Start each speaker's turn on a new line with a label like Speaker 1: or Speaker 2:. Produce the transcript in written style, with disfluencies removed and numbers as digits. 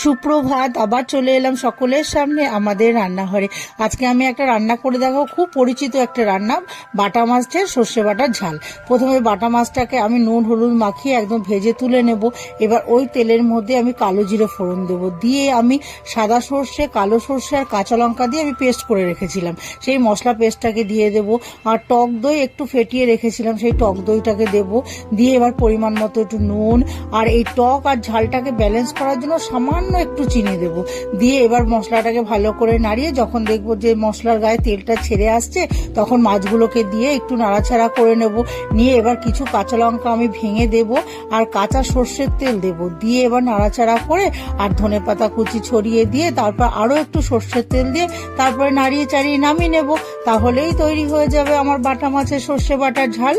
Speaker 1: সুপ্রভাত, আবার চলে এলাম সকলের সামনে আমাদের রান্নাঘরে। আজকে আমি একটা রান্না করে দেখাবো, খুব পরিচিত একটা রান্না, বাটা মাছের সর্ষে বাটার ঝাল। প্রথমে বাটা মাছটাকে আমি নুন হলুদ মাখিয়ে একদম ভেজে তুলে নেব। এবার ওই তেলের মধ্যে আমি কালো জিরে ফোড়ন দেব, দিয়ে আমি সাদা সর্ষে, কালো সর্ষে আর কাঁচা লঙ্কা দিয়ে আমি পেস্ট করে রেখেছিলাম, সেই মশলা পেস্টটাকে দিয়ে দেব। আর টক দই একটু ফেটিয়ে রেখেছিলাম, সেই টক দইটাকে দেব। দিয়ে এবার পরিমাণ মতো একটু নুন, আর এই টক আর ঝালটাকে ব্যালেন্স করার জন্য সামান্য একটু চিনি দেব। দিয়ে এবার মশলাটাকে ভালো করে নাড়িয়ে যখন দেখবো যে মশলার গায়ে তেলটা ছেড়ে আসছে, তখন মাছগুলোকে দিয়ে একটু নাড়াচাড়া করে নেব। নিয়ে এবার কিছু কাঁচা লঙ্কা আমি ভেঙে দেব, আর কাঁচা সর্ষের তেল দেব। দিয়ে এবার নাড়াচাড়া করে আর ধনেপাতা কুচি ছড়িয়ে দিয়ে তারপর আরো একটু সর্ষের তেল দিয়ে তারপরে নাড়িয়ে চাড়িয়ে নামিয়ে নেব। তাহলেই তৈরি হয়ে যাবে আমার বাটা মাছের সর্ষে বাটার ঝাল।